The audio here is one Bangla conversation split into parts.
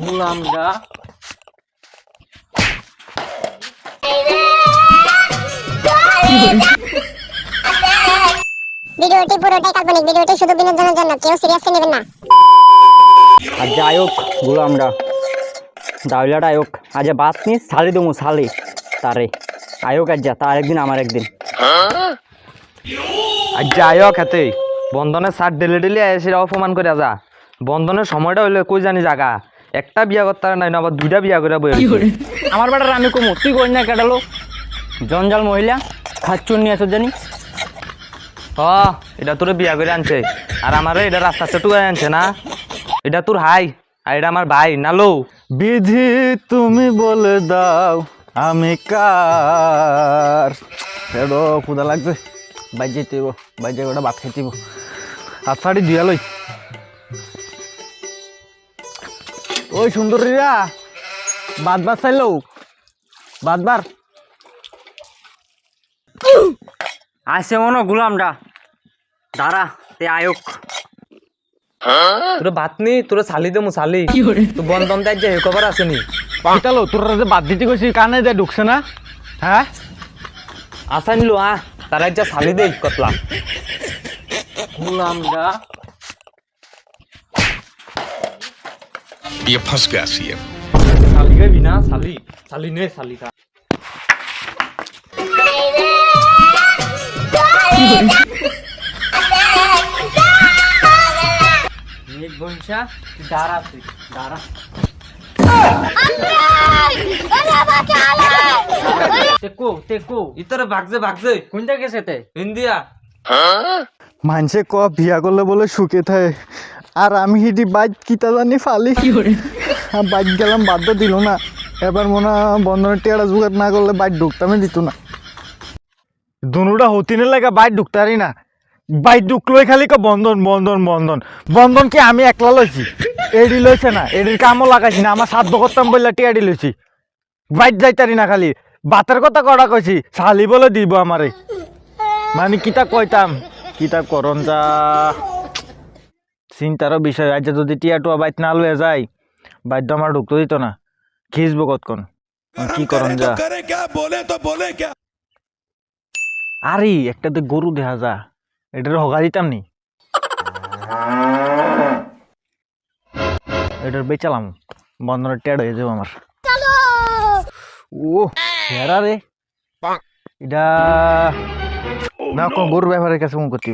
গোলামরা ভিডিওটি পুরোটাই কাল্পনিক। ভিডিওটি শুধু বিনোদনের জন্য, কেউ সিরিয়াসলি নেবেন না। আর যাই হোক গোলামরা দাউলাটা আয়োক আজ বাত নি সালি দমু সালি তারে আয়োক আজ তার একদিন আমার একদিন আর যাই হোক হাতে বন্ধনের সার ডেলে ডেলে এসে অপমান করে যা বন্ধনের সময়টা হইলে কই জানি জায়গা একটা বিয়া করতে নাই না আবার দুইটা বিয়া করে বই আমার বেটার আমি কমু তুই কই না কেটালো জঞ্জাল মহিলা খাচ্চুর নিয়ে আসো জানি এটা তোরে বিয়া করে আনছে আর আমারে এটা রাস্তা চটুকায় আনছে না এটা তোর হাই আর এটা আমার ভাই নালো বিধি তুমি বলে দাও আমি কার এডো ক্ষুদা লাগছে বাইর যেতে হইব বাইর যাই ওটা ভাত খাইতে হইব হাত ফাড়ি দিয়া লই ওই সুন্দরীরা বাদ বাদ চাইলো বাদ বার আসে মনো গোলামরা দাঁড়া তে আয়োক তোরে ভাত নি তোরে সালি দেমু সালি তো বন্ধন তাই যে খবর আছে নি পাইতালো তোরা যে বাদ দিতে কইছি কানে যায় ঢুকছে না হ্যাঁ আসা নিলো তারা যা সালি দে কতলা গোলামরা ये फंस गया सीएम। साली गई बिना साली साली ने साली का एक बंशा दारा से दारा तेको इतर भागजे কোনটা গেছে তে इंडिया মানুষে ক বিয়া করলে বলে সুখে থাকে আর আমি হিডি বাইক কিতা জানি ফালি বাইক গেলাম বাধ্য দিল না এবার মনে হয় বন্ধনের টেয়ারা জোগাড় না করলে বাইক ঢুকতামই দিত না দুনুটা হতিনে লাগে বাইক ঢুকতারি না বাইক ঢুকলোই খালি ক বন্ধন বন্ধন বন্ধন বন্ধন কি আমি একলা লইছি এডি লইছে না এডির কামও লাগাইছি না আমার সাধ্য করতাম বললে টিয়াডি লইছি বাইক যাইতারি না খালি বাতের কথা কটা কইছি শালি বলে দিব আমারে মানে কিতা কইতাম কিতা করন যা চিন্তারও বিষয় আজ যদি টিয়া টুয়া বাইত না লয়ে যায় বাইদ্য আমার ঢুকতে দিত না খিসবো কতক্ষণ কি করন যা আরে একটা তো গরু দেখা যা এটার হগা দিতাম নি এটার বেচালাম বন্ধনের টেড হয়ে যাবো আমার ও হেরা রে এটা না কোন গরুর ব্যাপারের কাছে মন করতে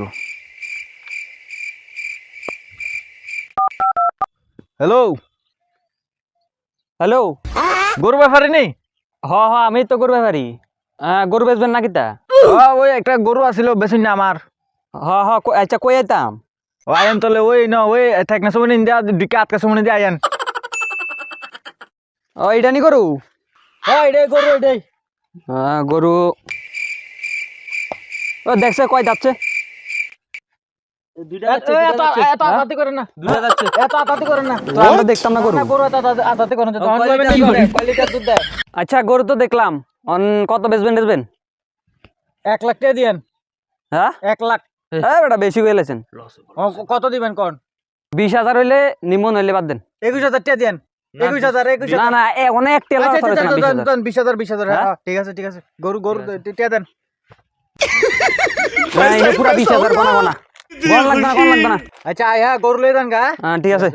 হ্যালো হ্যালো গরু ব্যাপারে নেই হ হ আমি তো গরু ব্যাপারি গরু বেচবেন না কিতা ওই একটা গরু আছিল বেশি না আমার হ হ আচ্ছা কই আইতাম ও আয়ান তলে ওই না ওই থাকনা সময় ইন্ডিয়া দিকে আটকা সময় দিয়ে আয়ান ও এটা নি গরু এটাই গরু এটাই গরু ও দেখছে কয় যাচ্ছে আমরা দেখতাম না গরু আচ্ছা গরু তো দেখলাম কত বেচবেন 1 লাখ টাকা দিয়েন হ্যাঁ 1 লাখ হ্যাঁ বেটা বেশি কইলেছেন কত দিবেন কোন 20,000 হইলে নিমন হইলে বাদ দেন 21,000 টাকা দেন 21,000 না না অনেক তেল আচ্ছা 20,000 হ্যাঁ ঠিক আছে গরু টাকা দেন পুরা 20,000 বানা বানা কোন লাগবে না আচ্ছা হ্যাঁ গরু লই দেন গা হ্যাঁ ঠিক আছে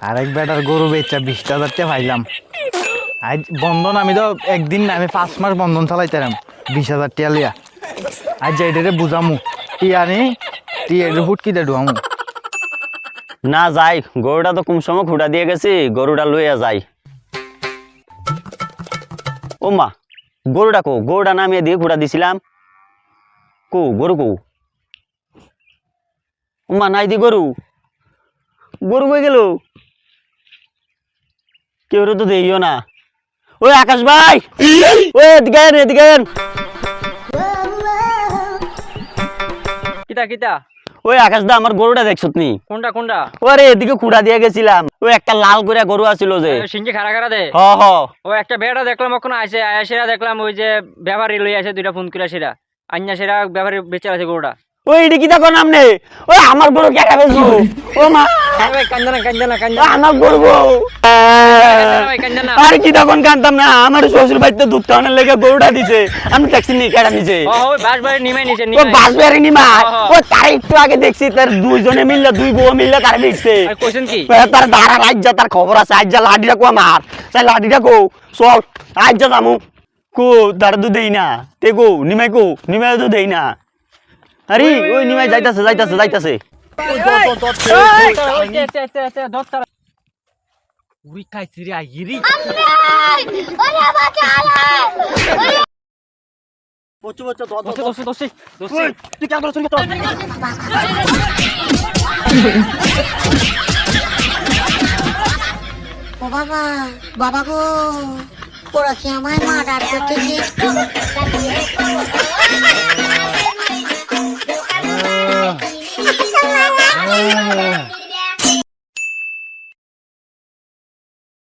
আরেক বেটার গরু বেচা 20,000 টাকা পাইলাম আজ বন্ধন আমি তো একদিন না আমি 5 মাস বন্ধন চালাইতাম 20,000 টাকা লিয়া আজ যাইতে বুঝামু টিয়ার ফুট কি দে ডুয়ামু না যাই গরুটা তো কম সময় খুঁড়া দিয়ে গেছি গরুটা লইয়া যাই ও মা গরুটা নামিয়ে দিয়ে খুঁড়া দিছিলাম গরু ও মা নাই দি গরু কই গেল কেউ তো দেইও না ওই আকাশ ভাই ওই এদিকে কিতা ওই আকাশ দা আমার গরুটা দেখছ নি কোনটা ওরে এদিকে খুঁড়া দিয়ে গেছিলাম ওই একটা লাল করে গরু আছিল যে সিংকি খাড়া দে হ ও একটা বেড়া দেখলাম ওখানে আয়সেরা দেখলাম ওই যে ব্যাপারী লই আছে দুইটা ফোন করে সেরা আইনা সেরা ব্যাপারী বেচে আছে গরুটা ওই এটি কি দেখো নামনে ওই আমার গরু কেটে ফেলছো ও মা আমার গরু গো। আর কি তখন কানতাম না আমার শ্বশুর বাড়িতে দুধ খাওয়ানোর লেগে গরুটা দিছে আমি ট্যাক্সি নিয়ে কেটে নিছে ও বাস বেড়ে নিমা ও তার একটু আগে দেখছি তার দুইজনে মিললে দুই বউ মিললে তার দেখছে তার ধারা রাজ্যা তার খবর আছে আজ্জা লাঠিটা কো আমার তাই লাঠিটা কো চল আজ্জা যামু কো তার তো দেই না তে কো নিমাই তো দেই না আরে ওই নিমাই যাইতাছে ও বাবা বাবা গো ওরা কি আমায় মার্ডার করতেছে